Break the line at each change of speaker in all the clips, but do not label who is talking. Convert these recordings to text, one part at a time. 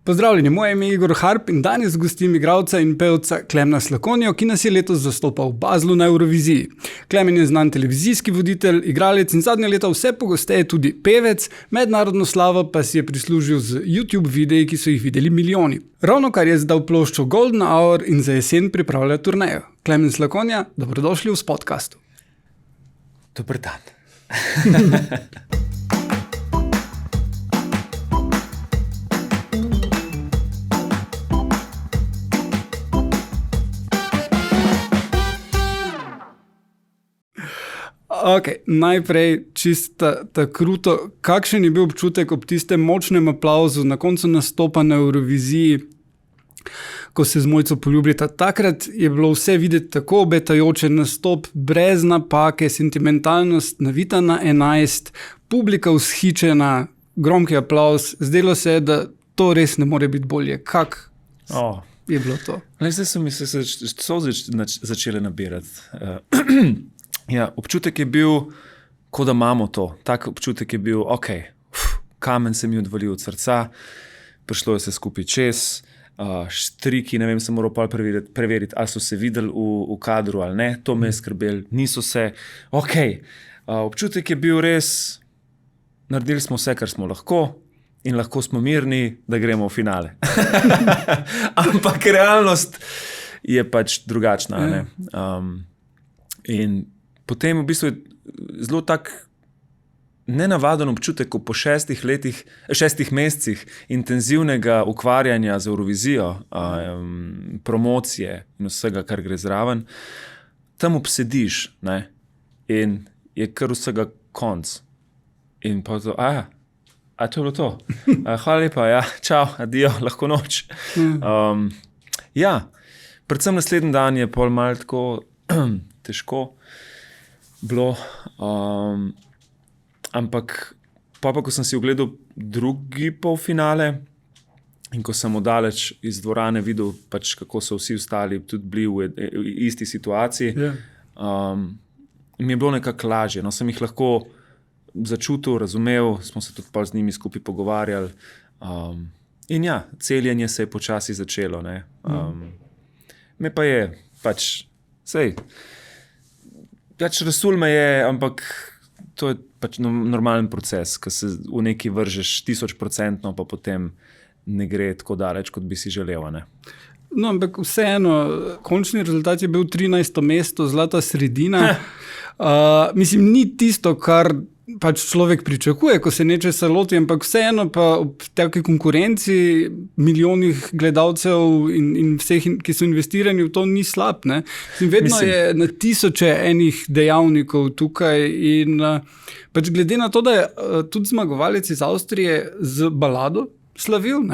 Pozdravljeni, moje ime je Igor Harp in danes gostim igralca in pevca Klemena Slakonjo, ki nas je letos zastopal v Baslu na Euroviziji. Klemen je znan televizijski voditelj, igralec in zadnja leta vse pogosteje tudi pevec, mednarodno slavo pa si je prislužil z YouTube videi, ki so jih videli milijoni. Ravnokar je zdal ploščo Golden Hour in za jesen pripravlja turnejo. Klemen Slakonja, dobrodošli v Spodcastu.
Dober dan.
Okay, najprej čisto kruto, kakšen je bil občutek ob tistem močnem aplavzu na koncu nastopa na Euroviziji, ko se z Mojco poljubljata? Takrat je bilo vse videti tako obetajoče, nastop brez napake, sentimentalnost navita na 11, publika vzhičena, gromki aplavz, zdelo se je, da to res ne more biti bolje. Kak je bilo to?
Zdaj so mi se začele nabirati. Ja, občutek je bil, kot da imamo to. Tak občutek je bil, kamen se mi odvalil od srca, prišlo je se skupaj čez, štriki, ne vem, sem moral preveriti, ali so se videli v kadru ali ne, to me je skrbel, niso se, občutek je bil res, naredili smo vse, kar smo lahko in lahko smo mirni, da gremo v finale. Ampak realnost je pač drugačna, ne? In potem v bistvu je zelo tak nenavaden občutek, ko po 6 mesecih intenzivnega ukvarjanja z Eurovizijo, promocije in vsega, kar gre zraven, tam obsediš, ne? In je kar vsega konc. In pa to, to je bilo to. Hvala lepa, čau, adijo, lahko noč. Predvsem naslednji dan je pol malo tako težko bilo, ampak ko sem si ogledal drugi polfinale in ko sem odaleč iz dvorane videl, pač, kako so vsi ostali tudi bili v isti situaciji, mi je bilo nekako lažje. No, sem jih lahko začutil, razumel, smo se tudi z njimi skupaj pogovarjali. In celjenje se je počasi začelo. Ne. Me pa je razsul me je, ampak to je pač normalen proces, ko se v neki vržeš 1000%, pa potem ne gre tako daleč, kot bi si želel. Ne?
No, ampak vseeno, končni rezultat je bil 13. mesto, zlata sredina. Mislim, ni tisto, kar pač človek pričakuje, ko se nečesa loti, ampak vseeno pa ob taki konkurenci, milijonih gledalcev in vseh, ki so investirani v to, ni slab. Ne? Vedno je na tisoče enih dejavnikov tukaj in pač glede na to, da je tudi zmagovalec iz Avstrije z balado slavil,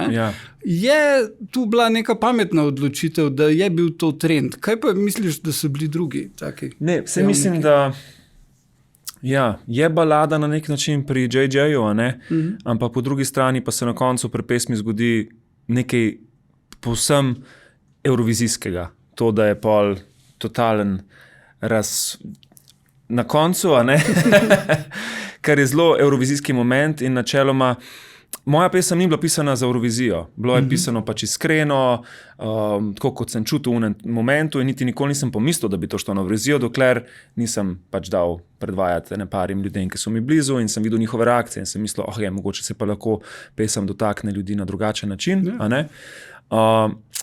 je tu bila neka pametna odločitev, da je bil to trend. Kaj pa misliš, da so bili drugi taki?
Ne, mislim, da je balada na nek način pri JJ-ju, ampak po drugi strani pa se na koncu pri pesmi zgodi nekaj povsem eurovizijskega. To, da je pol totalen na koncu, kar je zelo eurovizijski moment in načeloma moja pesem ni bila pisana za Eurovizijo. Bilo je pisano pač iskreno, tako kot sem čutil v momentu in niti nikoli nisem pomislil, da bi to šlo na Eurovizijo, dokler nisem pač dal predvajati parim ljudem, ki so mi blizu in sem videl njihove reakcije in sem mislil, mogoče se pa lahko pesem dotakne ljudi na drugačen način.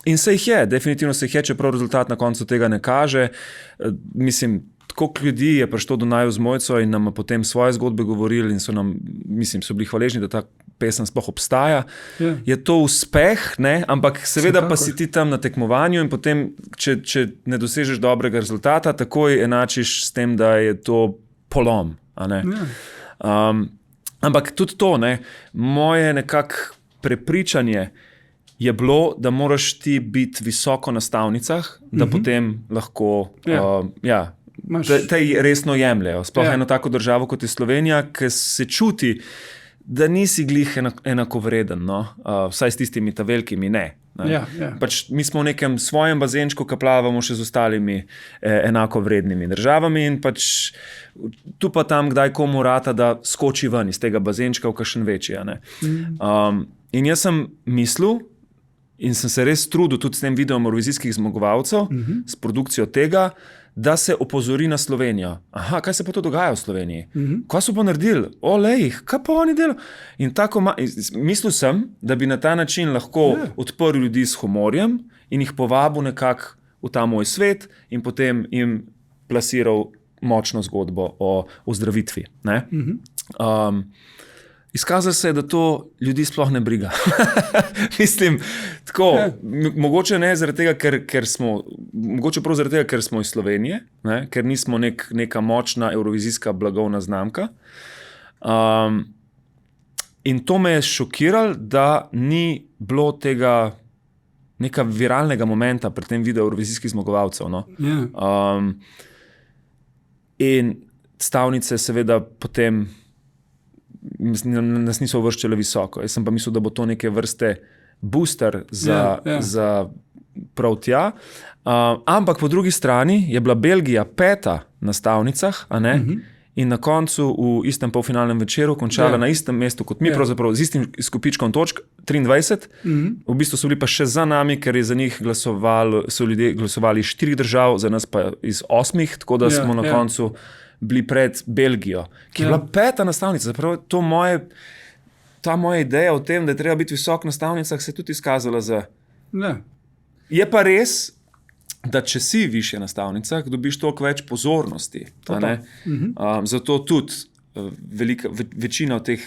In se jih je, definitivno se jih je, čeprav rezultat na koncu tega ne kaže. Mislim, koliko ljudi je prišlo do naju z Mojco in nam potem svoje zgodbe govorili in so bili hvaležni, da ta pesem sploh obstaja. Je to uspeh, ne? Ampak seveda pa si ti tam na tekmovanju in potem, če ne dosežeš dobrega rezultata, takoj enačiš s tem, da je to polom. Ampak tudi to, moje nekako prepričanje je bilo, da moraš ti biti visoko na stavnicah, da potem lahko te resno jemljajo. Sploh eno tako državo, kot je Slovenija, ki se čuti, da nisi glih enakovreden, vsaj s tistimi ta velikimi ne. Pač mi smo v nekem svojem bazenčku, ki plavamo še z ostalimi enako vrednimi državami in pač tu pa tam kdaj komu rata, da skoči ven iz tega bazenčka v kakšen večji. In jaz sem mislil, In sem se res trudil tudi s tem videom Eurovizijskih zmagovalcev, s produkcijo tega, da se opozori na Slovenijo. Aha, kaj se pa to dogaja v Sloveniji? Kaj so pa naredili? Olej, kaj pa oni delajo? In tako mislil sem, da bi na ta način lahko odprl ljudi s humorjem in jih povabil nekako v ta moj svet in potem jim plasiral močno zgodbo o ozdravitvi. Ne? Izkazalo se je, da to ljudi sploh ne briga. Mislim, tako, mogoče ne zaradi tega, mogoče prav zaradi tega, ker smo iz Slovenije, ne? Ker nismo neka močna evrovizijska blagovna znamka. In to me je šokiralo, da ni bilo tega neka viralnega momenta pri tem videu evrovizijskih zmagovalcev. No? In stavnice seveda potem nas niso uvrščale visoko. Jaz sem pa mislil, da bo to neke vrste booster za prav tja. Ampak po drugi strani je bila Belgija 5. na stavnicah, a ne? In na koncu v istem polfinalnem večeru končala na istem mestu kot mi, pravzaprav z istim izkupičkom točk, 23. V bistvu so bili pa še za nami, ker je za njih so ljudje glasovali 4 držav, za nas pa iz 8, tako da smo na koncu bili pred Belgijo, ki je bila 5. na stavnicah. Ta moja ideja o tem, da je treba biti visok na stavnicah, se je tudi izkazala za... Je pa res, da če si višje na stavnicah, dobiš toliko več pozornosti. Zato tudi večina teh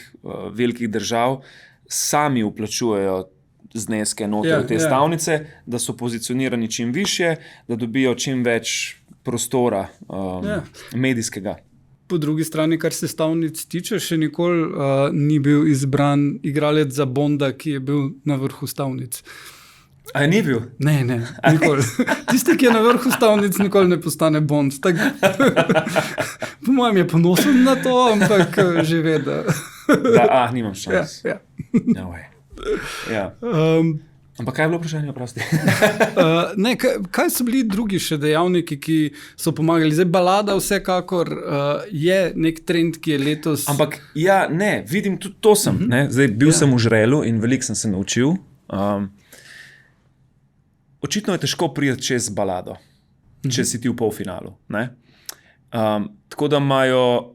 velikih držav sami vplačujejo zneske noter v te stavnice, da so pozicionirani čim višje, da dobijo čim več prostora medijskega.
Po drugi strani, kar se stavnic tiče, še nikoli ni bil izbran igralec za Bonda, ki je bil na vrhu stavnic.
A je ni bil?
Ne, nikoli. Tisti, ki je na vrhu stavnic, nikoli ne postane Bond. Po mojem je ponosen na to, ampak že ve, da...
nimam šans. No way. Ampak kaj je bilo vprašanje, prosti?
Kaj so bili drugi še dejavniki, ki so pomagali? Zdaj, balada vsekakor je nek trend, ki je letos...
Ampak vidim, tudi to sem. Zdaj, bil sem v žrelu in veliko sem se naučil. Očitno je težko priti čez balado, če si ti v polfinalu. Tako da imajo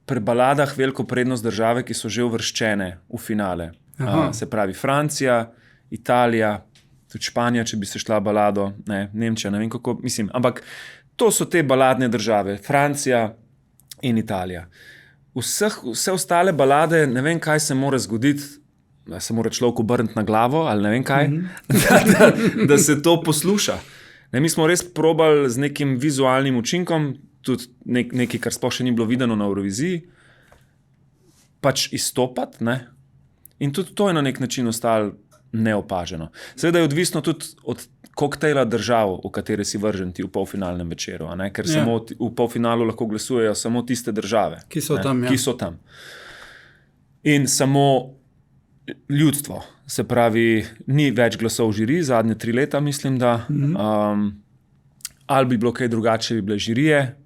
pri baladah veliko prednost države, ki so že uvrščene v finale. Se pravi Francija, Italija, tudi Španija, če bi se šla balado, Nemčija, ne vem kako, mislim, ampak to so te baladne države, Francija in Italija. Vse ostale balade, ne vem, kaj se mora zgoditi, da se mora človek obrniti na glavo, ali ne vem kaj, da se to posluša. Mi smo res probali z nekim vizualnim učinkom, tudi nekaj, kar sploh še ni bilo videno na Euroviziji, pač izstopati, in tudi to je na nek način ostalo neopaženo. Seveda je odvisno tudi od koktejla držav, v katere si vržen ti v polfinalnem večeru, ker samo v polfinalu lahko glasujejo samo tiste države,
ki so tam.
Ki so tam. In samo ljudstvo, se pravi, ni več glasov žiri, zadnje 3 leta mislim, da ali bi bilo kaj drugače, bi bile žirije,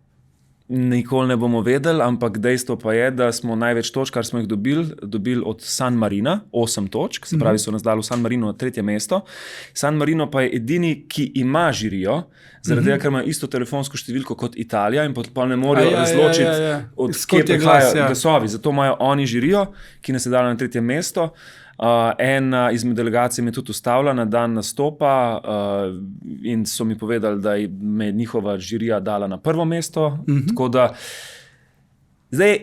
nikoli ne bomo vedeli, ampak dejstvo pa je, da smo največ točk, kar smo jih dobili od San Marina, 8 točk, se pravi, so nas dali v San Marino na 3. mesto. San Marino pa je edini, ki ima žirijo, zaradi tega, ker ima isto telefonsko številko kot Italija in pa ne morejo razločiti, od kje prihajajo glasovi. Zato imajo oni žirijo, ki nas je dala na 3. mesto. Ena izmed delegacij me tudi ustavila na dan nastopa in so mi povedali, da me njihova žirija dala na 1. mesto. Tako da, zdaj,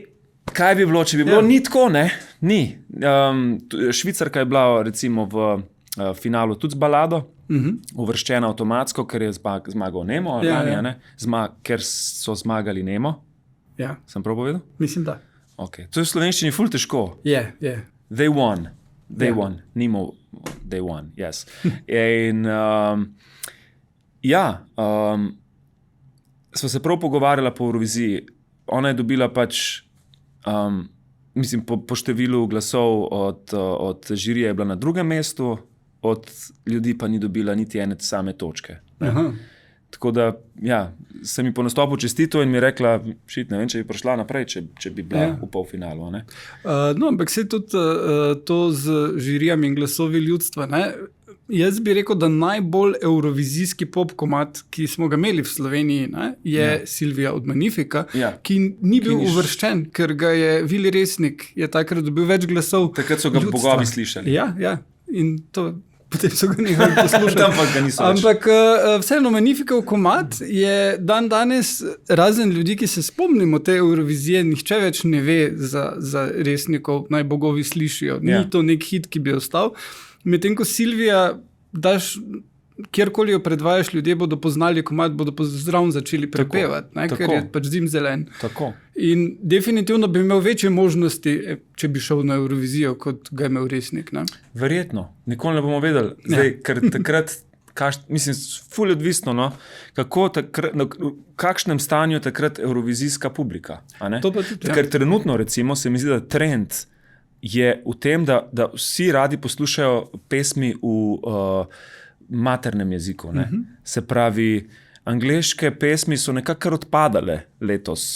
kaj bi bilo, če bi bilo? Ni tako, ne? Ni. Švicarka je bila recimo v finalu tudi z balado, uvrščena avtomatsko, ker je zmagal Nemo, ker so zmagali Nemo. Sem prav povedal?
Mislim, da.
Okay. To je v slovenščini ful težko. They won. Won. Nemo, they won, yes. In sva se prav pogovarjala po Euroviziji. Ona je dobila pač, mislim, po številu glasov od žirije je bila na 2. mestu, od ljudi pa ni dobila niti ene same točke. Tako da, sem mi po nastopu čestitev in mi rekla, ne vem, če bi prišla naprej, če bi bila v polfinalu.
Ampak se tudi to z žirijami in glasovi ljudstva, Jaz bi rekel, da najbolj evrovizijski pop komad, ki smo ga imeli v Sloveniji, ne, je Silvija od Magnifica, ki ni bil uvrščen, ker ga je Vili Resnik je takrat dobil več glasov.
Takrat so ga bogovi slišali.
Ja, in to potem so ga nehali poslušati. Ampak vseeno Magnificov komad je danes, razen ljudi, ki se spomnimo te Eurovizije, nihče več ne ve za Resnikov Naj bogovi slišijo. Ni to nek hit, ki bi ostal. Medtem ko Silvija daš, kjerkoli jo predvajaš, ljudje bodo poznali komad, bodo zraven začeli prepevati, ker je pač zimzelen.
Tako.
In definitivno bi imel večje možnosti, če bi šel na Eurovizijo, kot ga je imel Resnik. Ne?
Verjetno. Nikoli ne bomo vedeli. Zdaj, ker takrat, mislim, ful odvisno, no? V kakšnem stanju je takrat eurovizijska publika. Ker trenutno, recimo, se mi zdi, da trend je v tem, da vsi radi poslušajo pesmi v maternem jeziku. Se pravi, angleške pesmi so nekako odpadale letos.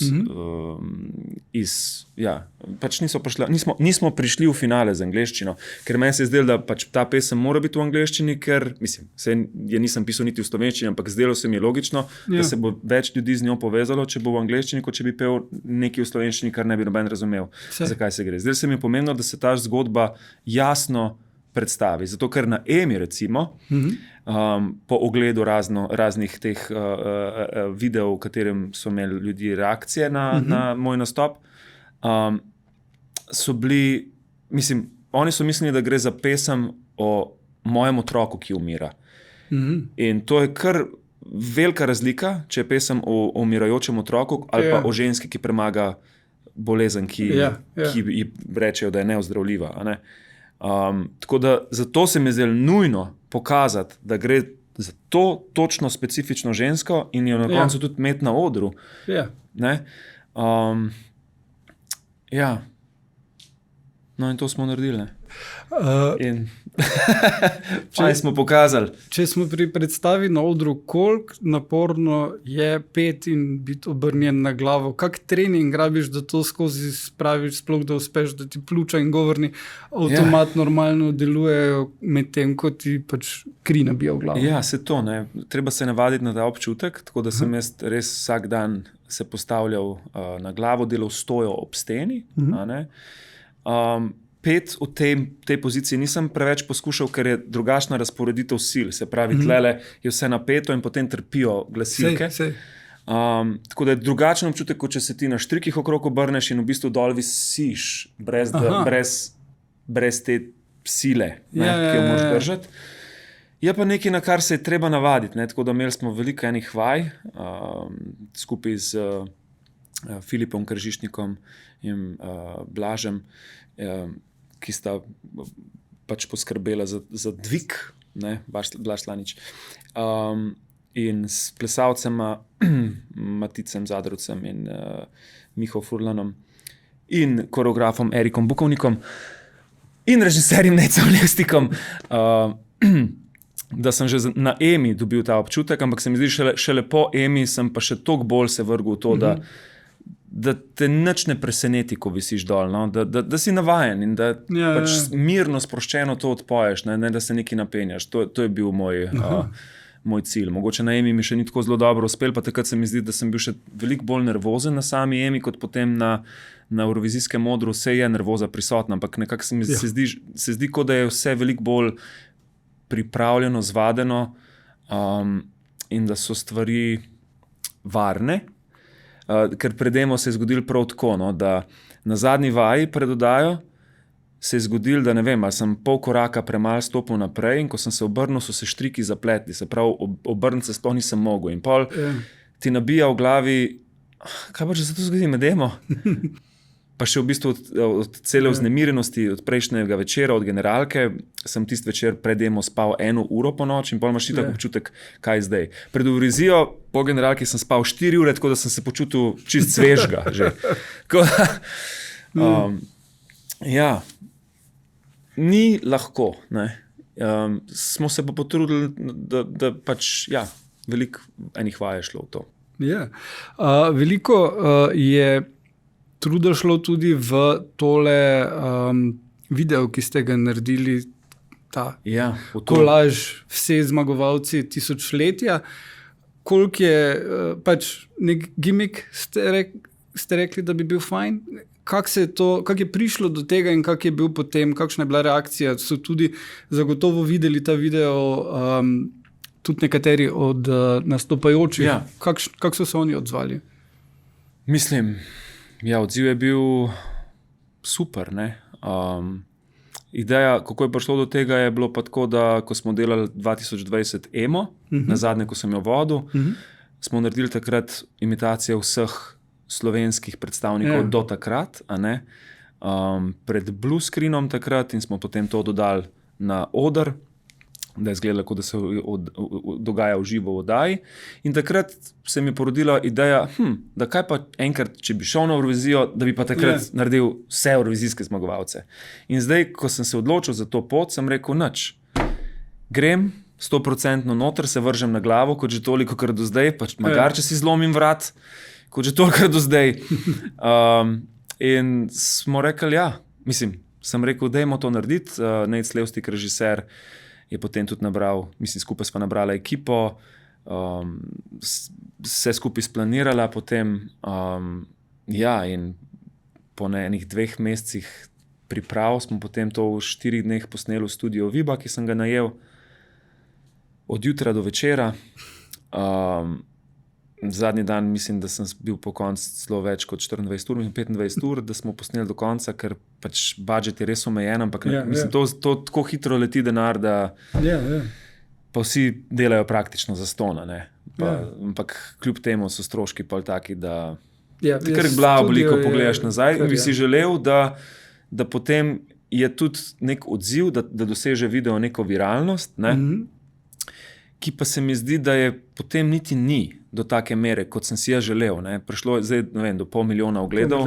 Pač nismo prišli v finale z angleščino, ker meni se je zdelo, da pač ta pesem mora biti v angleščini, ker nisem pisal niti v slovenščini, ampak zdelo se mi je logično, da se bo več ljudi z njo povezalo, če bo v angleščini, kot če bi pel nekaj v slovenščini, kar ne bi noben razumel, zakaj se gre. Zdelo se mi je pomembno, da se ta zgodba jasno predstavi. Zato, ker na EMI, recimo, po ogledu raznih teh videov, v katerem so imeli ljudi reakcije na moj nastop, so bili, oni so mislili, da gre za pesem o mojem otroku, ki umira. In to je kar velika razlika, če je pesem o umirajočem otroku ali pa o ženski, ki premaga bolezen, ki ji rečejo, da je neozdravljiva. Tako da zato se mi zdelo nujno pokazati, da gre za to točno specifično žensko in jo na koncu tudi imeti na odru. No in to smo naredili. Če smo pokazali.
Če smo pri predstavi na odru, koliko naporno je pet in biti obrnjen na glavo, kak trening rabiš, da to skozi spraviš, sploh da uspeš, da ti pljuča in govorni avtomat normalno delujejo, medtem ko ti pač kri nabija v glavo.
Ja, se to, ne. Treba se navaditi na ta občutek, tako da sem jaz res vsak dan se postavljal na glavo, delal stojo ob steni, pet v tej poziciji nisem preveč poskušal, ker je drugačna razporeditev sil. Se pravi, tlele je vse napeto in potem trpijo glasilke. Tako da je drugačen občutek, kot če se ti na štrikih okrog obrneš in v bistvu dol visiš brez te sile, ki jo moraš držati. Je pa nekaj, na kar se je treba navaditi. Tako da imeli smo veliko enih vaj skupaj z Filipom Kržišnikom in Blažem, ki sta pač poskrbela za dvig, Blaž Slanič, in s plesalcema Maticem Zadrovcem in Miho Furlanom in koreografom Erikom Bukovnikom in režiserjem Necom Levstikom, da sem že na EMI dobil ta občutek, ampak se mi zdi, šele po EMI sem pa še toliko bolj se vrgel v to, da te nič ne preseneti, ko visiš dol, da si navajen in da pač mirno, sproščeno to odpoješ, ne da se nekaj napenjaš. To je bil moj cilj. Mogoče na EMI mi še ni tako zelo dobro uspel, pa takrat se mi zdi, da sem bil še veliko bolj nervozen na sami EMI, kot potem na Eurovizijskem odru. Vse je nervoza prisotna, ampak nekako se zdi, kot da je vse veliko bolj pripravljeno, zvadeno in da so stvari varne. Ker pred EMO se je zgodilo prav tako, da na zadnji vaji pred oddajo se je zgodilo, da ne vem, ali sem pol koraka premalo stopil naprej in ko sem se obrnil, so se štriki zapletli, se pravi, obrniti se sploh nisem mogel. In pol ti nabija v glavi, kaj pa če se to zgodi med EMO? Pa še v bistvu od cele vznemirenosti od prejšnjega večera, od generalke, sem tisti večer pred EMO spal 1 uro po noč in pol imaš tak občutek, kaj zdaj. Pred Eurovizijo po generalki sem spal 4 ure, tako da sem se počutil čist svežga že. Ni lahko, smo se pa potrudili, da pač, veliko enih vaj je šlo v to.
Veliko je truda šlo tudi v tole video, ki ste ga naredili ta
kolaž,
vse zmagovalci tisočletja. Koliko je pač nek gimmick, ste rekli, da bi bil fajn? Kako je prišlo do tega in kako je bil potem, kakšna je bila reakcija? So tudi zagotovo videli ta video, tudi nekateri od nastopajočih.
Ja.
Kako so se oni odzvali?
Mislim, odziv je bil super, ne? Ideja, kako je prišlo do tega, je bilo pa tako, da ko smo delali 2020 EMO, na zadnje, ko sem jo vodil, smo naredili takrat imitacije vseh slovenskih predstavnikov do takrat, a ne, pred blue screenom takrat, in smo potem to dodali na oder, da je izgledalo, kot da se dogaja v živo v oddaji. In takrat se mi je porodila ideja, da kaj pa enkrat, če bi šel na Eurovizijo, da bi pa takrat naredil vse eurovizijske zmagovalce. In zdaj, ko sem se odločil za to pot, sem rekel, nič. Grem 100% noter, se vržem na glavo, kot že toliko krat do zdaj, pač magar, če si zlomim vrat, kot že toliko krat do zdaj. In smo rekli, sem rekel, dajmo to narediti. Nate Slevstik, režiser, je potem tudi nabral, skupaj sva nabrala ekipo, vse skupaj splanirala potem, in po enih 2 mesecih priprav smo potem to v 4 dneh posneli v studiu Viba, ki sem ga najel od jutra do večera. Zadnji dan mislim, da sem bil po koncu celo več kot 24 ur, 25 ur, da smo posneli do konca, ker pač budžet je res omejen, ampak to tako hitro leti denar, da pa vsi delajo praktično zastonj, ne. Ampak kljub temu so stroški pol taki, da kar glavo boli, ko pogledaš nazaj, in bi si želel, da potem je tudi nek odziv, da doseže video neko viralnost, ne. Ki pa se mi zdi, da je potem niti ni do take mere, kot sem si želel. Ne. Prišlo je zdaj, do 500,000 ogledov.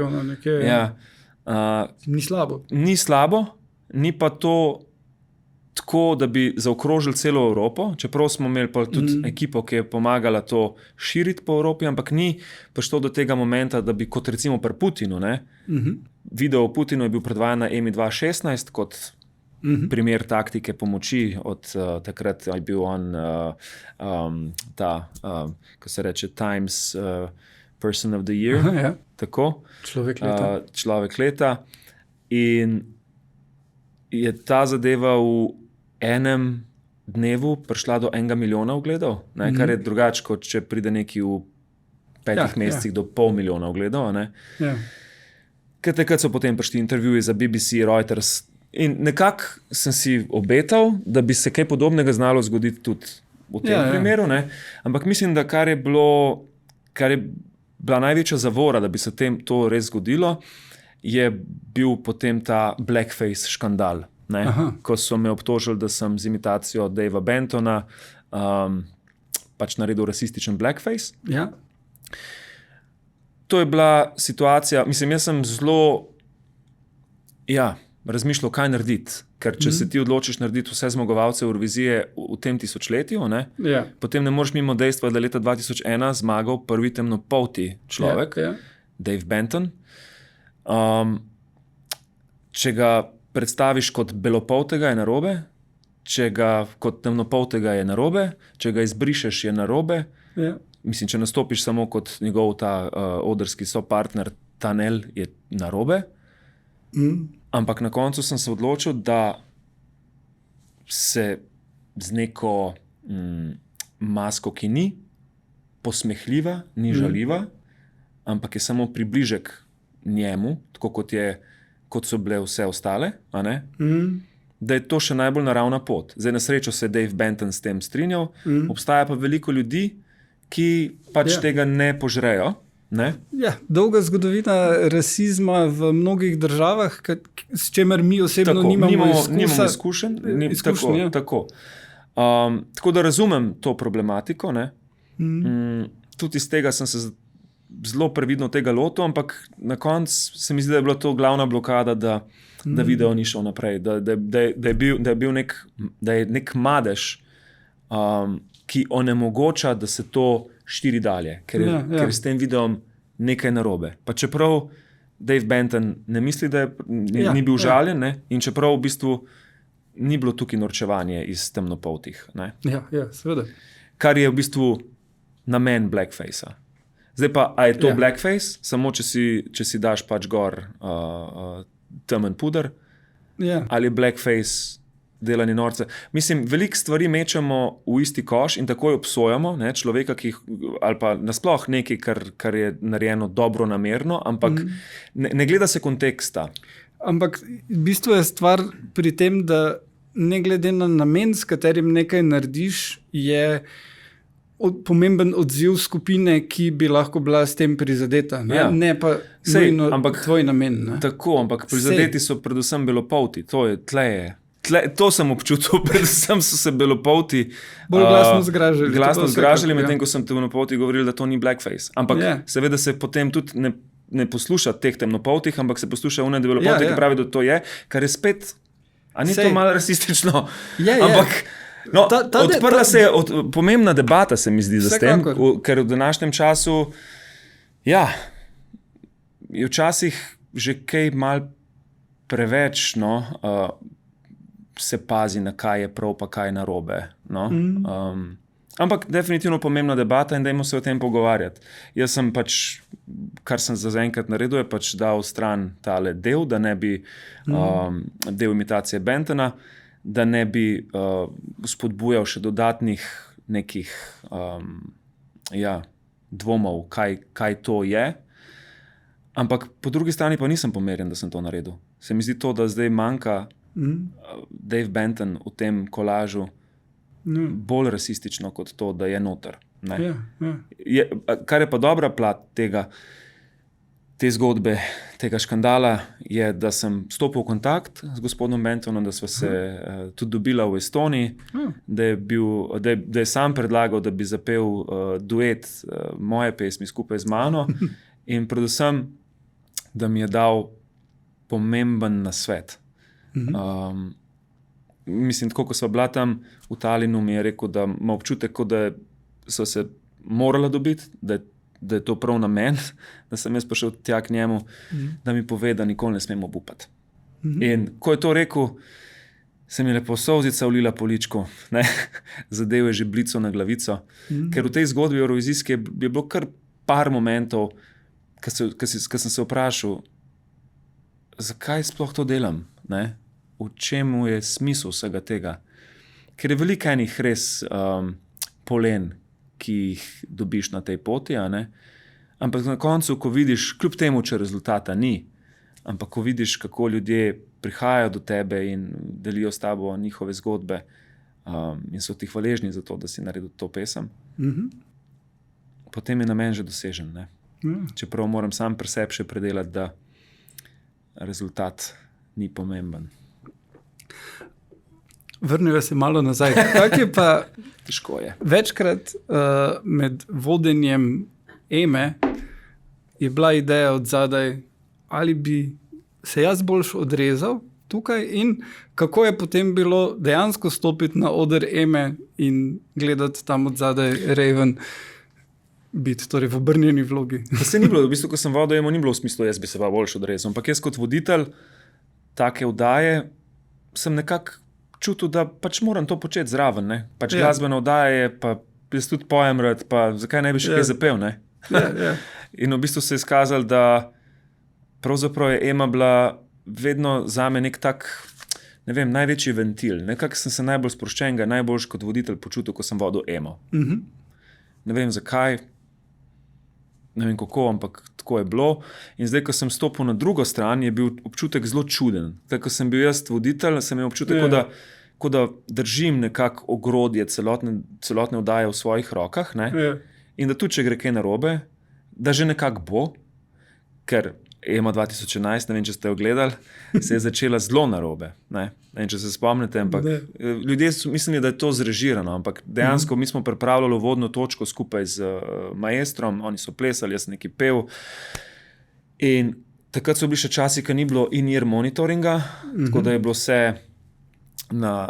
Ni slabo.
Ni slabo, ni pa to tako, da bi zaokrožili celo Evropo, čeprav smo imeli pa tudi ekipo, ki je pomagala to širiti po Evropi, ampak ni prišlo do tega momenta, da bi kot recimo pri Putinu, ne, video o Putinu je bil predvajan na EMI 2016 kot primer taktike pomoči od takrat je bil on ko se reče Times Person of the Year. Tako. Človek leta. In je ta zadeva v enem dnevu prišla do 1 milijona ogledov, ne, kar je drugače, kot če pride neki v 5 mesecih do 500,000 ogledov. Ker takrat so potem prišli intervjuji za BBC, Reuters. In nekako sem si obetal, da bi se kaj podobnega znalo zgoditi tudi v tem primeru. Ne? Ampak mislim, da kar je bila največja zavora, da bi se to res zgodilo, je bil potem ta blackface škandal. Ko so me obtožili, da sem z imitacijo Davea Bentona pač naredil rasističen blackface. To je bila situacija, jaz sem zelo razmišljal, kaj narediti. Ker če se ti odločiš narediti vse zmagovalce Eurovizije v tem tisočletju, potem ne moreš mimo dejstva, da je leta 2001 zmagal prvi temnopolti človek, Dave Benton. Če ga predstaviš kot belopoltega, je narobe. Če ga kot temnopoltega, je narobe. Če ga izbrišeš, je narobe. Če nastopiš samo kot njegov ta odrski sopartner, Tanel, je narobe. Ampak na koncu sem se odločil, da se z neko masko, ki ni posmehljiva, ni žaljiva, ampak je samo približek njemu, tako kot so bile vse ostale, a ne? Da je to še najbolj naravna pot. Zdaj na srečo se je Dave Benton s tem strinjal, obstaja pa veliko ljudi, ki pač tega ne požrejo. Ne?
Dolga zgodovina rasizma v mnogih državah, s čimer mi osebno nimamo
izkušenj. Tako da razumem to problematiko. Tudi iz tega sem se zelo previdno tega lotil, ampak na koncu se mi zdi, da je bila to glavna blokada, da video ni šel naprej. Da je nek madež, ki onemogoča, da se to širi dalje, ker je s tem videom nekaj narobe. Pa čeprav Dave Benton ne misli, da ni bil žaljen, ne? In čeprav v bistvu ni bilo tukaj norčevanje iz temnopoltih. Ne?
Ja, seveda.
Kar je v bistvu namen blackfacea. Zdaj pa, a je to blackface, samo če si daš pač gor temen puder, ali je blackface delanje norce. Mislim, veliko stvari mečemo v isti koš in takoj obsojamo, ne, človeka, ali pa nasploh nekaj, kar je narejeno dobro namerno, ampak ne gleda se konteksta.
Ampak v bistvu je stvar pri tem, da ne glede na namen, s katerim nekaj narediš, je pomemben odziv skupine, ki bi lahko bila s tem prizadeta. Ne pa tvoj namen. Ne?
Tako, ampak prizadeti so predvsem belopolti. To je tleje. To sem občutil, predvsem so se belopolti
bolj glasno zgražali.
Glasno zgražali, medtem ko sem temnopolti govoril, da to ni blackface. Ampak seveda se potem tudi ne posluša teh temnopoltih, ampak se posluša one belopolti, ki pravi, da to je, kar je spet, a ni to malo rasistično? Ampak odprla se je pomembna debata, se mi zdi, za tem, ker v današnjem času je včasih že kaj mal preveč, se pazi, na kaj je prav, pa kaj je narobe. Ampak definitivno pomembna debata in dajmo se o tem pogovarjati. Jaz sem pač, kar sem zaenkrat naredil, je pač dal stran tale del, da ne bi del imitacije Bentona, da ne bi spodbujal še dodatnih nekih dvomov, kaj to je. Ampak po drugi strani pa nisem pomerjen, da sem to naredil. Se mi zdi to, da zdaj manjka Dave Benton v tem kolažu bolj rasistično kot to, da je noter. Kar je pa dobra plat te zgodbe, tega škandala, je, da sem stopil v kontakt z gospodom Bentonom, da sva se tudi dobila v Estoniji, da je sam predlagal, da bi zapel duet moje pesmi skupaj z mano in predvsem, da mi je dal pomemben nasvet. Mislim, tako ko sva bila tam v Talinu, mi je rekel, da ima občutek, da so se morala dobiti, da je to prav namen, da sem jaz prišel tja k njemu, da mi pove, da nikoli ne smemo obupati. In ko je to rekel, se mi je lepo solzica vlila po ličku, zadev je že blico na glavico, ker v tej zgodbi eurovizijski je bilo kar par momentov, ko sem se vprašal, zakaj sploh to delam, v čemu je smisel vsega tega. Ker je veliko enih res polen, ki jih dobiš na tej poti, ampak na koncu, ko vidiš, kljub temu, če rezultata ni, ampak ko vidiš, kako ljudje prihajajo do tebe in delijo s tabo njihove zgodbe in so ti hvaležni za to, da si naredil to pesem, potem je namen že dosežen. Čeprav moram sam pri sebi še predelati, da rezultat ni pomemben.
Vrnijo se malo nazaj. Kak je pa
težko je.
Večkrat med vodenjem Eme je bila ideja od zadaj, ali bi se jaz boljš odrezal tukaj in kako je potem bilo dejansko stopiti na oder Eme in gledati tam od zadaj Raven biti, torej v obrnjeni vlogi.
Pa se ni bilo, v bistvu, ko sem vodil Emo, ni bilo v smislu, jaz bi se pa boljš odrezal, ampak jaz kot voditelj take vdaje sem nekako čutil, da pač moram to početi zraven. Pač glasbena vdaja je, pa jaz tudi pojem rad, pa zakaj ne bi še kaj zapel. In v bistvu se je izkazalo, da pravzaprav je Ema bila vedno zame nek tak, ne vem, največji ventil. Nekako sem se najbolj sproščenega, najboljš kot voditelj počutil, ko sem vodil Emo. Ne vem zakaj, ne vem kako, ampak tako je bilo. In zdaj, ko sem stopil na drugo stran, je bil občutek zelo čuden. Tako, ko sem bil jaz voditelj, sem imel občutek, kot da držim nekako ogrodje celotne vdaje v svojih rokah, in da tudi, če gre kaj narobe, da že nekako bo, ker Ema 2011, ne vem, če ste jo gledali, se je začela zelo narobe. Ne vem, če se spomnite, ampak ljudje mislili, da je to zrežirano, ampak dejansko mi smo pripravljali vodno točko skupaj z maestrom, oni so plesali, jaz sem nekaj pel. In takrat so bili še časi, ko ni bilo in-ear monitoringa, tako da je bilo vse na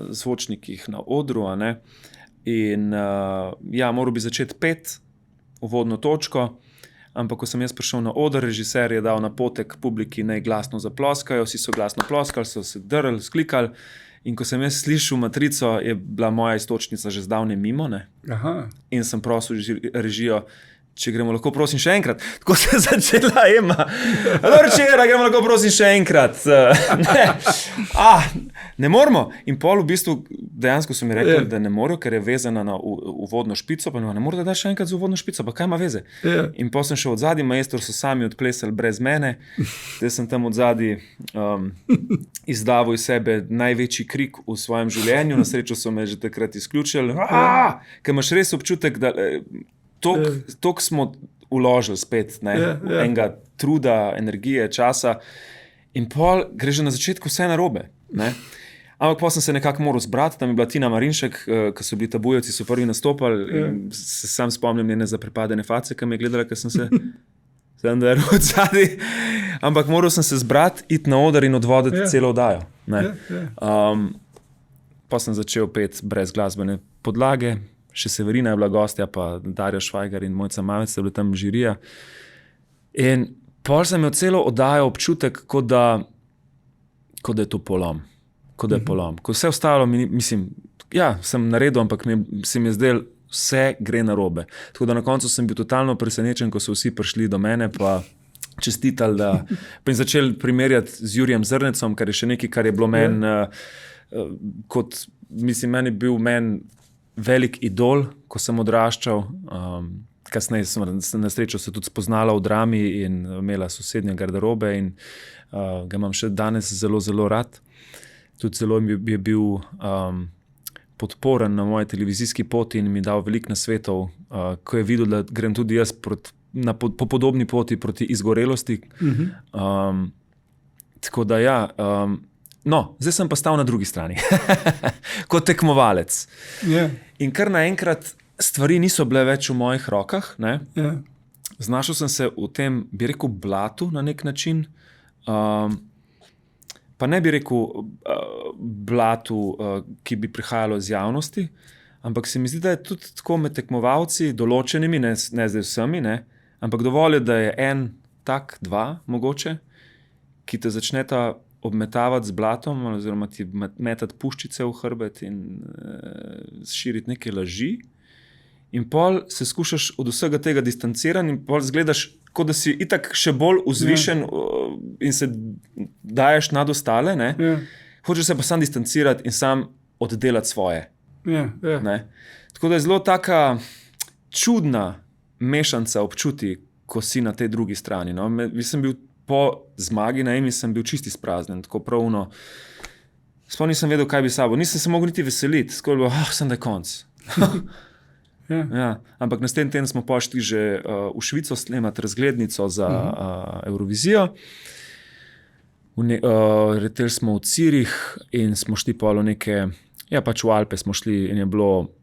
zvočnikih na odru, in moral bi začeti peti v vodno točko, ampak ko sem jaz prišel na oder, režiser je dal napotek publiki, naj glasno zaploskajo, vsi so glasno ploskali, so se drli, sklikali. In ko sem jaz slišal Matrico, je bila moja iztočnica že zdavnaj mimo, ne?
Aha.
In sem prosil režijo, če gremo lahko prosim še enkrat. Tako se je začela Ema. Včeraj gremo lahko prosim še enkrat. Ne moramo. In pol v bistvu dejansko so mi rekli, da ne morajo, ker je vezana na uvodno špico, pa ne morajo dati še enkrat z uvodno špico, pa kaj ima veze? In pol sem šel odzadaj, maestro so sami odplesali brez mene, da sem tam odzadaj izdavil iz sebe največji krik v svojem življenju, na srečo so me že takrat izključili, ker imaš res občutek, da toliko smo vložili spet, enega truda, energije, časa in pol gre že na začetku vse narobe, ne? Ampak pa sem se nekako moral zbrati, tam je bila Tina Marinšek, ko so bili Tabujevci, so prvi nastopali in se sam spomnim njene zaprepadene face, ki me je gledala, ker sem se zandaril od zadaj. Ampak moral sem se zbrati, iti na oder in odvoditi celo oddajo. Pa sem začel peti brez glasbene podlage, še Severina je bila gostja, pa Darja Švajgar in Mojca Mavec so bili tam žirija. In pol sem imel celo oddajo občutek, kot da je to polom. Ko vse ostalo, mislim, sem naredil, ampak se mi je zdelo, vse gre narobe. Tako da na koncu sem bil totalno presenečen, ko so vsi prišli do mene, pa čestitali, pa jim začeli primerjati z Jurijem Zrnecom, kar je še nekaj, kar je bilo meni, meni bil velik idol, ko sem odraščal. Kasneje sem na srečo se tudi spoznala v drami in imela sosednje garderobe in ga imam še danes zelo, zelo rad. Tudi zelo je bil podporen na moji televizijski poti in mi dal veliko nasvetov, ko je videl, da grem tudi jaz po podobni poti proti izgorelosti. Tako da zdaj sem pa stal na drugi strani, kot tekmovalec. In kar naenkrat stvari niso bile več v mojih rokah. Znašel sem se v tem, bi rekel, blatu na nek način. Pa ne bi rekel blatu, ki bi prihajalo iz javnosti, ampak se mi zdi, da je tudi tako med tekmovalci določenimi, ne zdaj vsemi, ampak dovolj je, da je en tak, dva mogoče, ki te začneta obmetavati z blatom oziroma ti metati puščice v hrbet in širiti neke laži. In pol se skušaš od vsega tega distancirati in pol zgledaš, kot da si itak še bolj vzvišen in se daješ nad ostale. Hočeš se pa sam distancirati in sam oddelati svoje. Tako da je zelo taka čudna mešanca občuti, ko si na tej drugi strani. Sem bil po zmagi na Emi, sem bil čisti spraznen, tako pravno. Sploh nisem vedel, kaj bi sabo. Nisem se mogel niti veseliti, skoro bilo, sem da je konc. Ampak naslednji teden smo pošli že v Švico snemati razglednico za Eurovizijo. Leteli smo v Cirih in smo šli polo neke, pač v Alpe smo šli in je bilo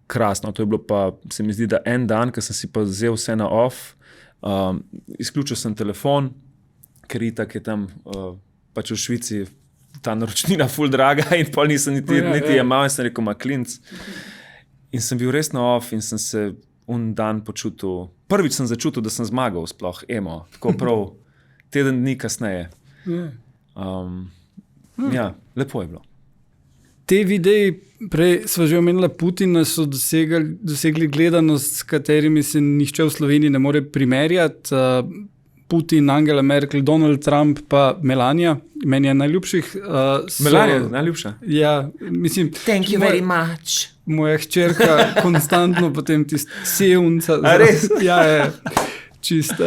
krasno. To je bilo pa, se mi zdi, da en dan, ko sem si pa vzel vse na off, izključil sem telefon, ker itak je tam pač v Švici ta naročnina ful draga in pol nisem niti jemal in sem rekel, klinc. In sem bil res na off in sem se dan počutil, prvič sem začutil, da sem zmagal sploh Emo, tako prav teden dni kasneje. Lepo je bilo.
Te videi, prej sva že omenila Putina, so dosegli gledanost, s katerimi se nihče v Sloveniji ne more primerjati. Putin, Angela Merkel, Donald Trump pa Melania. Meni je najljubših.
Melania je najljubša?
Ja, mislim.
Thank you very much.
Moja hčerka konstantno potem sevnca.
A res?
Ja, čist.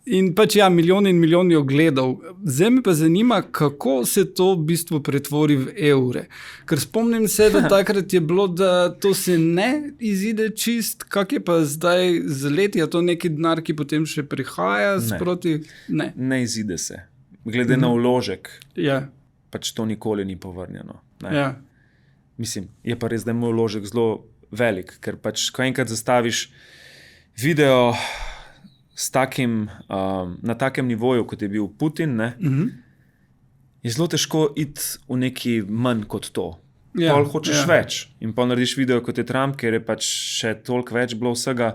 In pač milijoni in milijoni ogledov. Zdaj me pa zanima, kako se to v bistvu pretvori v evre. Ker spomnim se, da takrat je bilo, da to se ne izide čist. Kak je pa zdaj z leti? Je to neki denar, ki potem še prihaja sproti? Ne.
Ne izide se. Glede na vložek, pač to nikoli ni povrnjeno. Mislim, je pa res, da je moj vložek zelo velik, ker pač, ko enkrat zastaviš video na takem nivoju, kot je bil Putin, je zelo težko iti v neki manj kot to. Pol hočeš več in pol narediš video, kot je Trump, ker je pač še toliko več bilo vsega.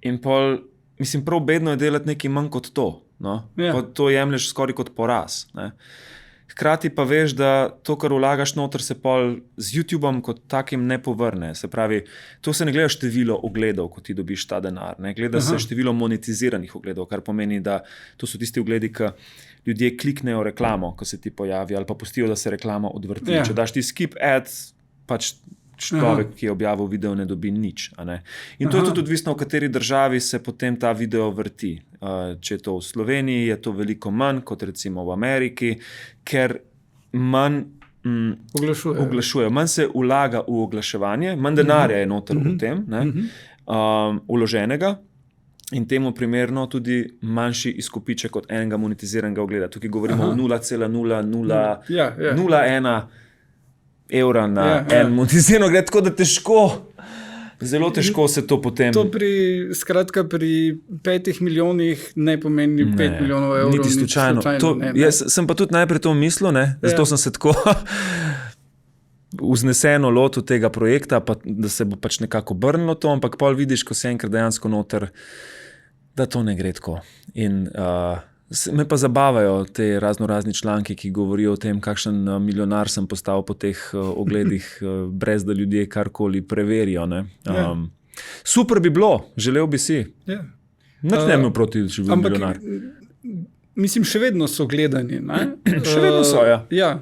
In pol mislim, prav bedno je delati nekaj manj kot to. No?
Ja.
To jemlješ skoraj kot poraz. Ne? Hkrati pa veš, da to, kar vlagaš noter, se pol z YouTubeom kot takim ne povrne. Se pravi, to se ne gleda število ogledov, ko ti dobiš ta denar. Ne? Gleda se število monetiziranih ogledov, kar pomeni, da to so tisti ogledi, ki ljudje kliknejo reklamo, ko se ti pojavi, ali pa pustijo, da se reklama odvrti.
Ja.
Če daš ti skip ad, pač človek, ki je objavil video, ne dobi nič. Ne? In to je tudi odvisno, v kateri državi se potem ta video vrti. Če je to v Sloveniji, je to veliko manj kot recimo v Ameriki, ker manj oglašujejo. Manj se vlaga v oglaševanje, manj denarja je noter v tem, vloženega. In temu primerno tudi manjši izkupiček od enega monetiziranega ogleda. Tukaj govorimo o 0,0001 evra na en monetiziran ogled, tako da težko, zelo težko se to potem...
To pri 5 milijonih ne pomeni 5 milijonov evrov.
Niti slučajno. Jaz sem pa tudi najprej to mislil, zato sem se tako vzneseno lotil tega projekta, pa, da se bo pač nekako obrnilo to, ampak pol vidiš, ko si enkrat dejansko noter, da to ne gre tako. In me pa zabavajo te razni članki, ki govorijo o tem, kakšen milijonar sem postal po teh ogledih, brez da ljudje karkoli preverijo. Super bi bilo, želel bi si. Nič ne imel proti, če bi bil milijonar.
Mislim, še vedno so gledani.
Še vedno so, ja.
Ja,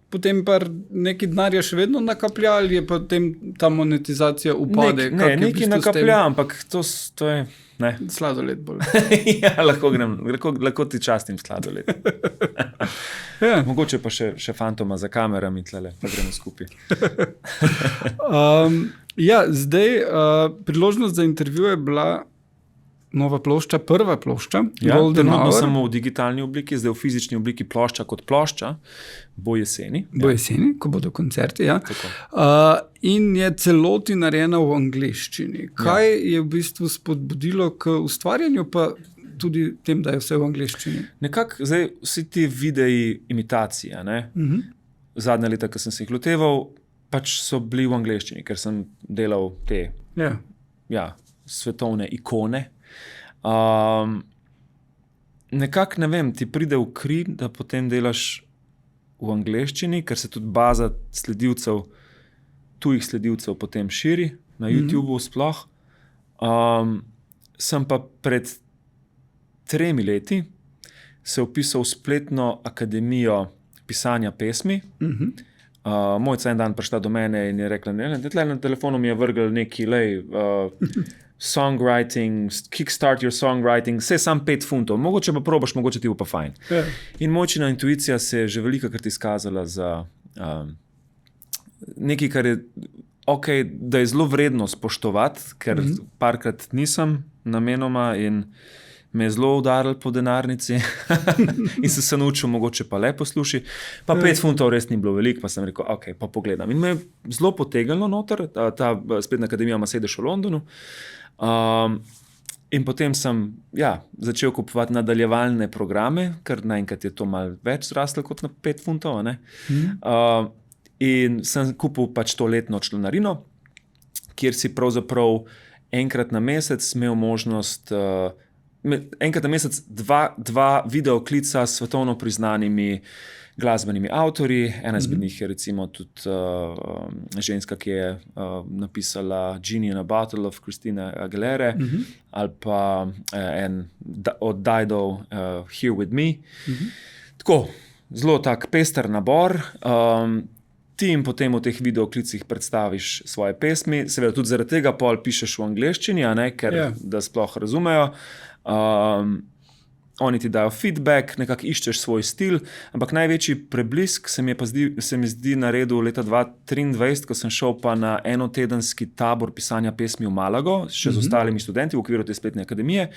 potem pa neki denarja še vedno nakaplja, ali je potem ta monetizacija upade?
Neki nakaplja, ampak to je... Ne.
Sladoled bolj.
Ja, lahko ti častim sladoled. Mogoče pa še fantoma za kamerami tlele, pa gremo skupaj.
Zdaj, priložnost za intervju je bila nova plošča, prva plošča.
Trenutno samo v digitalni obliki, zdaj v fizični obliki plošča kot plošča, bo jeseni.
Bo jeseni, ko bodo koncerti, ja. In je celoti narejena v angleščini. Kaj je v bistvu spodbudilo k ustvarjanju, pa tudi tem, da je vse v angleščini?
Nekako, zdaj vsi ti videi imitacije, zadnja leta, ko sem se jih loteval, pač so bili v angleščini, ker sem delal te svetovne ikone. Nekako, ne vem, ti pride v kri, da potem delaš v angleščini, ker se tudi baza sledilcev, tujih sledilcev potem širi, na YouTubeu sploh. Sem pa pred 3 leti se vpisal v spletno akademijo pisanja pesmi. Mojca en dan prišla do mene in je rekla, na telefonu mi je vrgel neki songwriting, kickstart your songwriting, vse sam 5 funtov, mogoče pa probaš, mogoče ti bo pa fajn. In mojčina intuicija se je že velikokrat izkazala za nekaj, kar je da je zelo vredno spoštovati, ker parkrat nisem namenoma in me je zelo udaril po denarnici in se naučil, mogoče pa le posluši. Pa 5 funtov res ni bilo veliko, pa sem rekel, pa pogledam. In me je zelo potegnilo noter, ta spletna akademija ima sedež v Londonu. In potem sem začel kupovati nadaljevalne programe, ker naenkrat je to malo več zraslo kot na 5 funtov. In sem kupil pač to letno članarino, kjer si pravzaprav enkrat na mesec imel možnost, enkrat na mesec dva videoklica s svetovno priznanimi glasbenimi avtorji. Ena izmed njih je recimo tudi ženska, ki je napisala Genie in a Bottle of Christina Aguilere, ali pa en od Dido Here With Me. Tako, zelo tak pester nabor. Ti jim potem v teh videoklicih predstaviš svoje pesmi, seveda tudi zaradi tega pol pišeš v angleščini, ker da sploh razumejo. Oni ti dajo feedback, nekako iščeš svoj stil, ampak največji preblisk se mi zdi naredil leta 2023, ko sem šel pa na enotedenski tabor pisanja pesmi v Malago, še z ostalimi študenti v okviru te spletne akademije,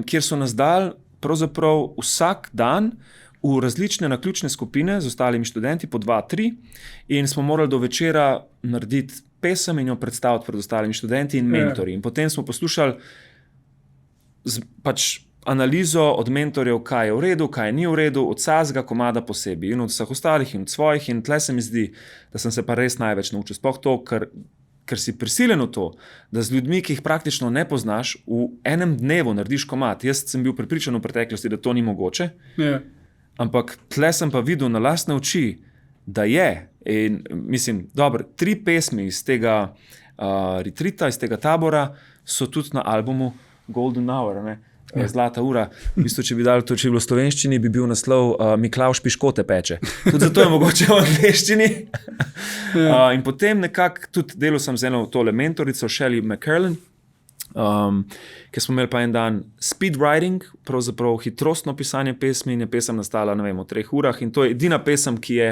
kjer so nas dali pravzaprav vsak dan v različne naključne skupine z ostalimi študenti, po 2-3, in smo morali do večera narediti pesem in jo predstaviti pred ostalimi študenti in mentorji. In potem smo poslušali pač analizo od mentorjev, kaj je v redu, kaj ni v redu, od vsakega komada posebej in od vseh ostalih in od svojih. In tle se mi zdi, da sem se pa res največ naučil. Sploh to, ker ker si prisiljen v to, da z ljudmi, ki jih praktično ne poznaš, v enem dnevu narediš komad. Jaz sem bil prepričan v preteklosti, da to ni mogoče, ampak tle sem pa videl na lastne oči, da je. In mislim, dobro, 3 pesmi iz tega retreata, iz tega tabora so tudi na albumu Golden Hour, ne? Zlata ura. V bistvu, če bi dali to, če bi bilo v slovenščini, bi bil naslov Miklavž piškote peče. Tudi zato je mogoče v angleščini. In potem nekako tudi delal sem z eno tole mentorico, Shelley McCurlin, ker smo imeli pa en dan speed writing, pravzaprav hitrostno pisanje pesmi, in je pesem nastala, ne vem, v 3 urah. In to je edina pesem, ki je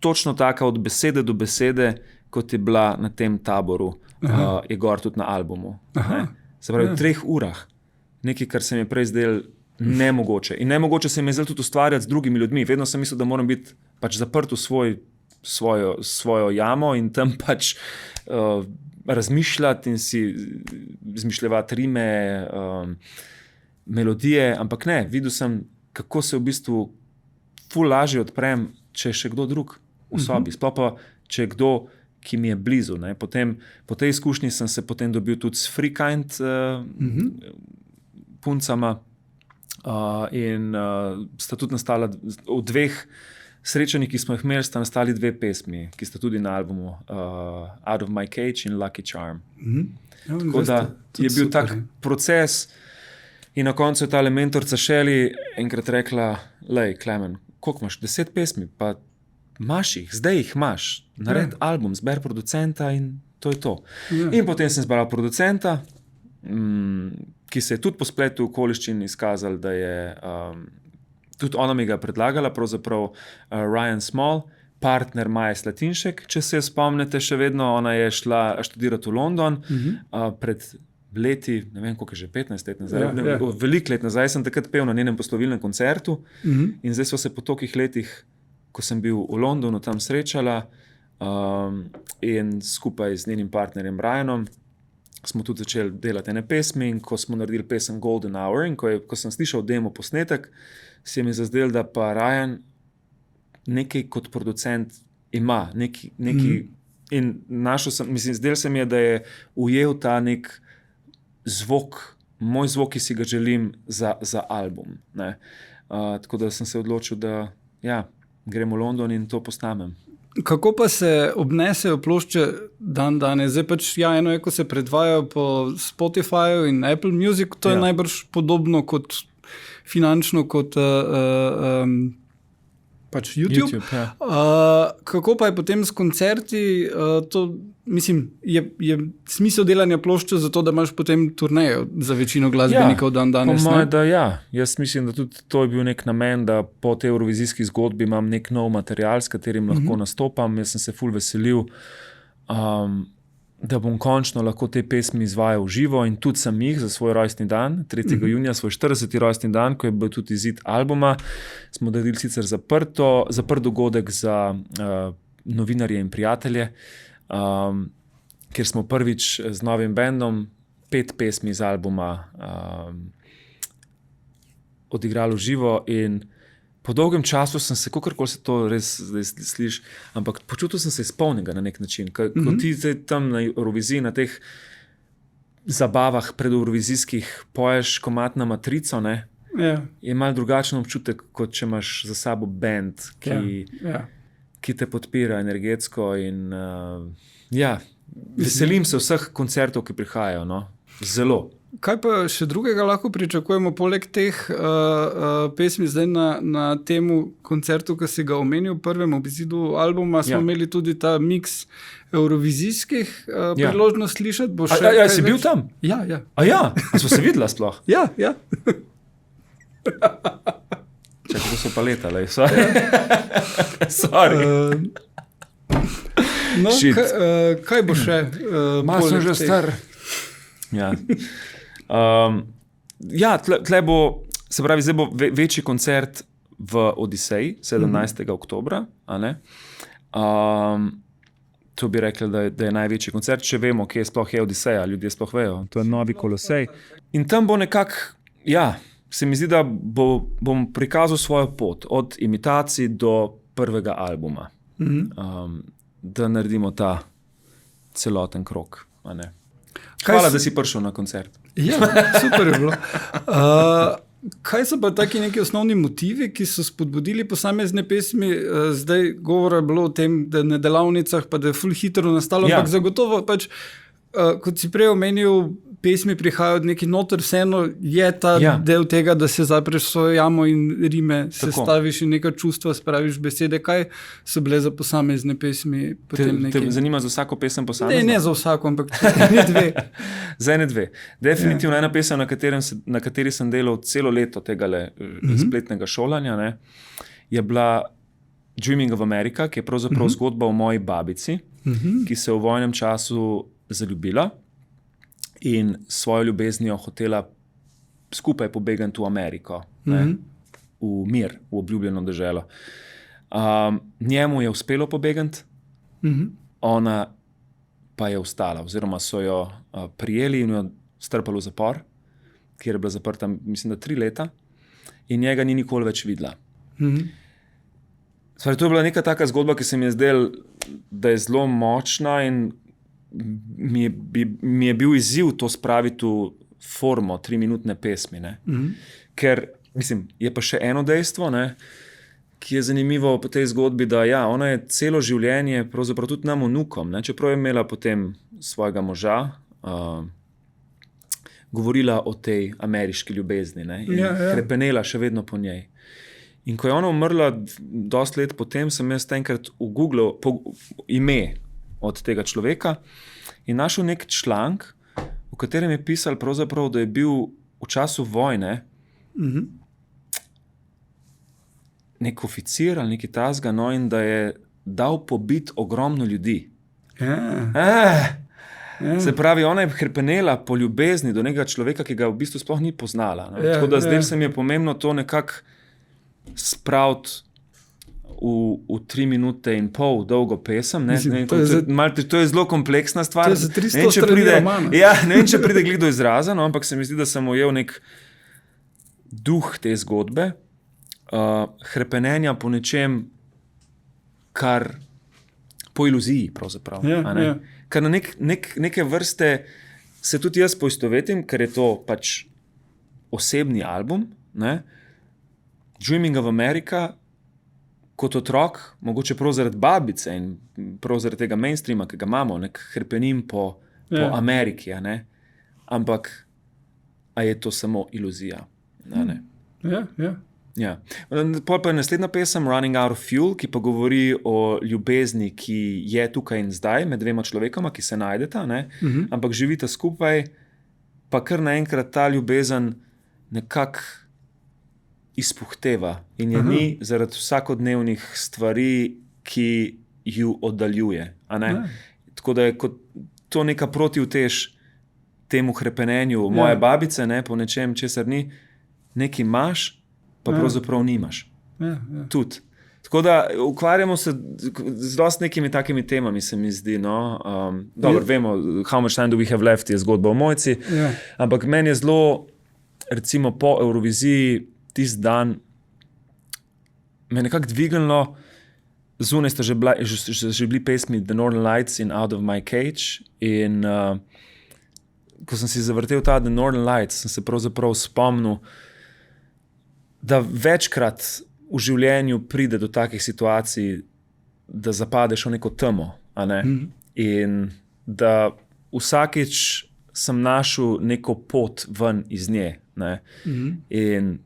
točno taka od besede do besede, kot je bila na tem taboru, je gor tudi na albumu. Se pravi, v 3 urah. Nekaj, kar se mi je prej zdelo nemogoče. In nemogoče se mi je zdelo tudi ustvarjati z drugimi ljudmi. Vedno sem mislil, da moram biti pač zaprt v svojo jamo in tam pač razmišljati in si izmišljati rime, melodije, ampak ne, videl sem, kako se v bistvu ful lažje odprem, če je še kdo drug v sobi. Sploh pa, če je kdo, ki mi je blizu. Ne. Potem, po tej izkušnji sem se potem dobil tudi s Freekind puncama in sta tudi nastala v 2 srečanjih, ki smo jih imeli, sta nastali 2 pesmi, ki sta tudi na albumu Out of My Cage in Lucky Charm. Tako da je bil tak proces in na koncu je ta mentorica Shelley enkrat rekla, lej, Klemen, koliko imaš? 10 pesmi, pa imaš jih, zdaj jih imaš, nared album, zber producenta in to je to. In potem sem zbral producenta, ki se je tudi po spletu okoliščin izkazal, da je tudi ona mi ga predlagala, pravzaprav Ryan Small, partner Maje Slatinšek, če se spomnite še vedno, ona je šla študirati v London pred leti, ne vem koliko je že, 15 let nazaj, veliko let nazaj sem takrat pel na njenem poslovilnem koncertu in zdaj so se po tolikih letih, ko sem bil v Londonu tam srečala in skupaj z njenim partnerjem Ryanom smo tudi začeli delati ene pesmi in ko smo naredili pesem Golden Hour in ko sem slišal demo posnetek, se mi je zazdel, da pa Ryan nekaj kot producent ima, nekaj in našel sem, mislim, zdel se mi je, da je ujel ta nek zvok, moj zvok, ki si ga želim za album. Ne. Tako da sem se odločil, da grem v London in to posnamem.
Kako pa se obnesejo plošče danes? Zdaj pač, eno je, ko se predvajajo po Spotifyju in Apple Music, to je najbrž podobno kot finančno, kot pač YouTube. Kako pa je potem s koncerti? To, mislim, je smisel delanja plošče zato, da imaš potem turnejo za večino glasbenikov danes?
Po mojem, da Jaz mislim, da tudi to je bil nek namen, da po tej eurovizijski zgodbi imam nek nov material, s katerim lahko nastopam. Jaz sem se ful veselil, da bom končno lahko te pesmi izvajal v živo in tudi sem jih za svoj rojstni dan, 3. junija, svoj 40. rojstni dan, ko je bil tudi izid albuma. Smo naredili sicer zaprt dogodek za novinarje in prijatelje, kjer smo prvič z novim bandom 5 pesmi iz albuma odigrali v živo in po dolgem času sem se, kakorkoli se to res zdaj sliši, ampak počutil sem se izpolnjenega na nek način. Ko ti tam na Euroviziji, na teh zabavah predeurovizijskih poješ komad na matrico, ne, je malo drugačen občutek, kot če imaš za sabo band, ki te podpira energetsko in veselim se vseh koncertov, ki prihajajo, no, zelo.
Kaj pa še drugega lahko pričakujemo, poleg teh pesmi zdaj na temu koncertu, ki si ga omenil, prvem obizidu albuma, smo imeli tudi ta miks eurovizijskih priložnost slišati.
Si bil tam?
Ja.
A smo se videla sploh?
Ja.
Čakaj, to so pa letale, sorry.
No, kaj bo še?
Malo sem že star. Tle bo, se pravi, zdaj bo večji koncert v Odiseji 17. oktobra, a ne? To bi rekli, da je največji koncert, če vemo, kje sploh je Odiseja, ljudje sploh vejo. To je novi Kolosej. In tam bo nekako, se mi zdi, da bom prikazal svojo pot od imitacij do prvega albuma. Da naredimo ta celoten krog. Hvala, da si prišel na koncert.
Ja, super je bilo. Kaj so pa taki neki osnovni motivi, ki so spodbudili posamezne pesmi? Zdaj govora je bilo o tem, da na delavnicah pa da je ful hitro nastalo, ampak zagotovo pač, kot si prej omenil, pesmi prihajajo od neki noter, vseeno je ta del tega, da se zapreš svojo jamo in rime, sestaviš in neka čustva, spraviš besede. Kaj so bile za posamezne pesmi?
Te zanima za vsako pesem posamezno?
Ne za vsako, ampak ne dve.
Za ene dve. Definitivno ena pesem, na kateri sem delal celo leto tega spletnega šolanja, je bila Dreaming of America, ki je pravzaprav zgodba o moji babici, ki se je v vojnem času zaljubila in svojo ljubeznijo hotela skupaj pobegati v Ameriko, v mir, v obljubljeno deželo. Njemu je uspelo pobegati, ona pa je ostala, oziroma so jo prijeli in jo strpali v zapor, kjer je bila zaprta, mislim, da 3 leta, in njega ni nikoli več videla. To je bila neka taka zgodba, ki se mi je zdela, da je zelo močna in mi je bil izziv to spraviti v formo 3-minutne pesmi. Ker, mislim, je pa še eno dejstvo, ki je zanimivo po tej zgodbi, da ona je celo življenje, pravzaprav tudi nam vnukom, čeprav je imela potem svojega moža, govorila o tej ameriški ljubezni in krepenela še vedno po njej. In ko je ona umrla dosti let potem, sem jaz enkrat v Google ime od tega človeka in našel nek članek, v katerem je pisal pravzaprav, da je bil v času vojne nek oficir ali nekaj tasga, in da je dal pobit ogromno ljudi. Se pravi, ona je krepenela po ljubezni do nekega človeka, ki ga v bistvu sploh ni poznala. Tako da zdaj se mi je pomembno to nekako spraviti v 3 minute in pol dolgo pesem. To je zelo kompleksna stvar.
To je za 300 strani romana.
Ne vem, če pride do izraza, ampak se mi zdi, da sem ujel nek duh te zgodbe, hrepenenja po nečem, kar po iluziji pravzaprav. Ker na neke vrste se tudi jaz poistovetim, ker je to pač osebni album, Dreaming of America, kot otrok, mogoče prav zaradi babice in prav zaradi tega mainstreama, ki ga imamo, hrepenim po Ameriki, ampak a je to samo iluzija? Pol pa je naslednja pesem Running Out of Fuel, ki pa govori o ljubezni, ki je tukaj in zdaj med dvema človekoma, ki se najdeta, ampak živita skupaj, pa kar naenkrat ta ljubezen nekako izpuhteva in je ni zaradi vsakodnevnih stvari, ki ju oddaljuje. Tako da je kot to neka protivtež temu hrepenenju moje babice, po nečem, česar ni, nekaj imaš, pa pravzaprav nimaš. Tudi. Tako da ukvarjamo se z dosti nekimi takimi temami, se mi zdi. Dobro, vemo, How Much Time Do We Have Left je zgodba o Mojci, ampak meni je zelo, recimo po Euroviziji, tisti dan me je nekako dvignilo, zunaj sta že bili pesmi The Northern Lights in Out of My Cage in ko sem si zavrtel ta The Northern Lights, sem se pravzaprav spomnil, da večkrat v življenju pride do takih situacij, da zapadeš v neko temo, in da vsakič sem našel neko pot ven iz nje, in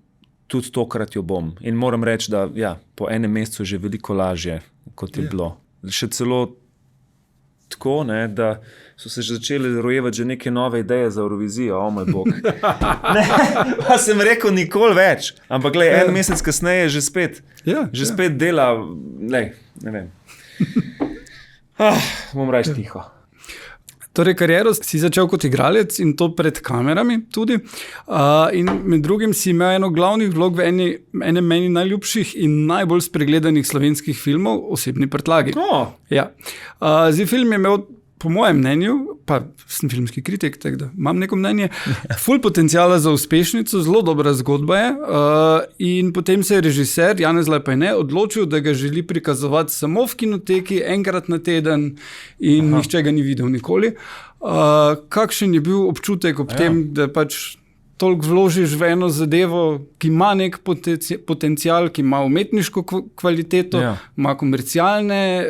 tudi tokrat jo bom. In moram reči, da po enem mesecu je že veliko lažje, kot je bilo. Še celo tako, da so se začeli rojevati že neke nove ideje za Eurovizijo, moj bog. Pa sem rekel, nikoli več. Ampak en mesec kasneje že spet dela, ne vem. Bom rajš tiho.
Torej, kariero si začel kot igralec in to pred kamerami tudi. In med drugim si imel eno glavnih vlog v enem meni najljubših in najbolj spregledanih slovenskih filmov, Osebni prtljagi. Zdaj, film je imel, po mojem mnenju, pa sem filmski kritik, tako da imam neko mnenje. Ful potencijala za uspešnico, zelo dobra zgodba je. In potem se je režiser Janez Lapajne odločil, da ga želi prikazovati samo v kinoteki, enkrat na teden in nihče ga ni videl nikoli. Kakšen je bil občutek ob tem, da pač toliko vložiš v eno zadevo, ki ima nek potencial, ki ima umetniško kvaliteto, ima komercialne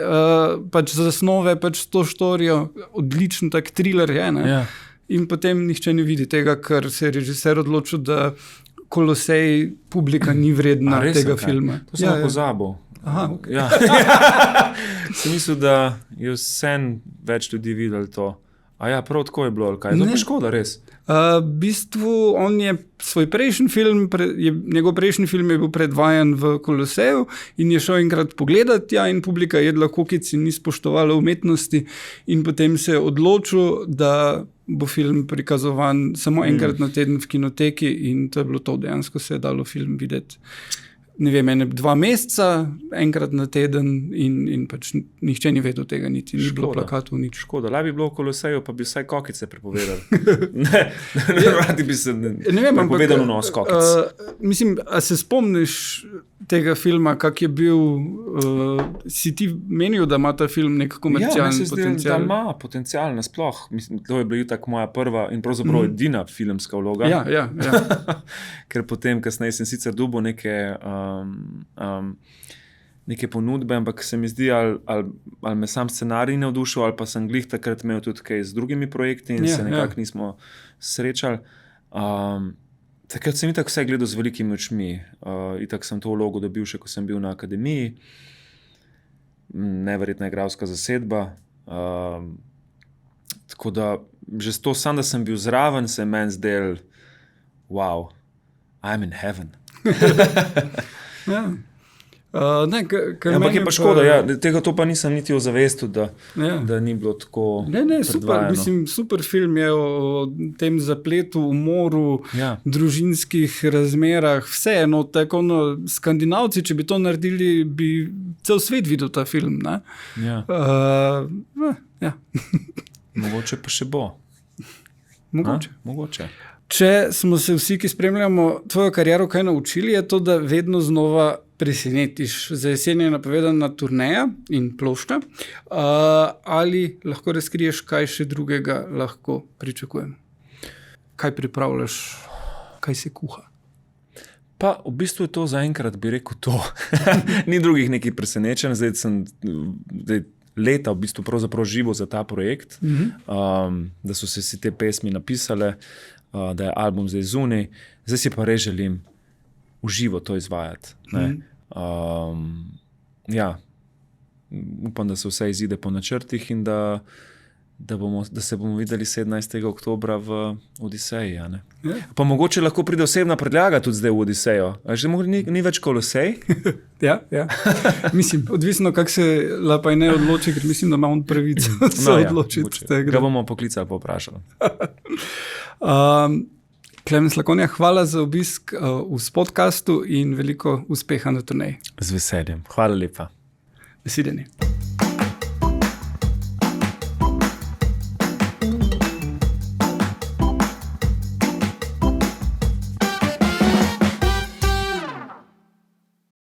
pač zasnove, pač to štorijo, odličen tak thriller je, ne? In potem nihče ne vidi tega, ker se je režiser odločil, da Kolosej publika ni vredna tega filma.
To sem pozabil.
Aha, okay.
Sem mislil, da je vsem več ljudi videli to. Prav tako je bilo, ali kaj? To je škoda, res.
V bistvu, on je svoj prejšnji film, njegov prejšnji film je bil predvajan v Koloseju in je šel enkrat pogledati, in publika jedla kokic in ni spoštovala umetnosti, in potem se je odločil, da bo film prikazovan samo enkrat na teden v kinoteki, in to je bilo to, dejansko se je dalo film videti. Ne vem, 2 meseca, enkrat na teden in pač nihče ni vedel tega, niti ni bilo plakatov, nič.
Škoda, laj bi bilo v Koloseju, pa bi vsaj kokice prepovedali. Radi bi se prepovedali nos kokic.
Mislim, a se spomniš tega filma, kak je bil, si ti menil, da ima ta film nek komercialni potencial?
Da ima potencial nasploh. Mislim, to je bila tako moja prva in pravzaprav edina filmska vloga.
Ja.
Ker potem, kasneje sem sicer dobil neke ponudbe, ampak se mi zdi, ali me sam scenarij navdušil, ali pa sem glih takrat imel tudi kaj z drugimi projekti in se nekako nismo srečali. Takrat sem itak vse gledal z velikimi očmi. Itak sem to vlogo dobil še, ko sem bil na akademiji. Neverjetna igralska zasedba. Tako da, že to sam, da sem bil zraven, se meni zdel, wow, I'm in heaven. Ampak je pa škoda, tega to pa nisem niti ozavestil, da ni bilo tako predvajano.
Super, mislim, super film je o tem zapletu, umoru, družinskih razmerah, vseeno, tako Skandinavci, če bi to naredili, bi cel svet videl ta film, ne?
Mogoče pa še bo. Mogoče.
Če smo se vsi, ki spremljamo tvojo kariero, kaj naučili, je to, da vedno znova presenetiš. Za jesen je napovedana turneja in plošča. Ali lahko razkriješ, kaj še drugega lahko pričakujem? Kaj pripravljaš? Kaj se kuha?
Pa v bistvu je to zaenkrat, bi rekel, to. Ni drugih nekih presenečenj. Zdaj sem leta v bistvu pravzaprav živo za ta projekt, da so se si te pesmi napisale, da je album zdaj zunaj. Zdaj si pa res želim v živo to izvajati. Upam, da se vse izide po načrtih in da se bomo videli 17. oktobra v Odiseji. Pa mogoče lahko pride osebna predlaga tudi zdaj v Odisejo. Ni več Kolosej?
Ja. Mislim, odvisno, kako se Lapajne odloči, ker mislim, da ima on pravico se odločiti.
Ga bomo poklicali, pa vprašali.
Klemen Slakonja, hvala za obisk v podcastu in veliko uspeha na turneji.
Z veseljem. Hvala lepa.
Nasvidenje.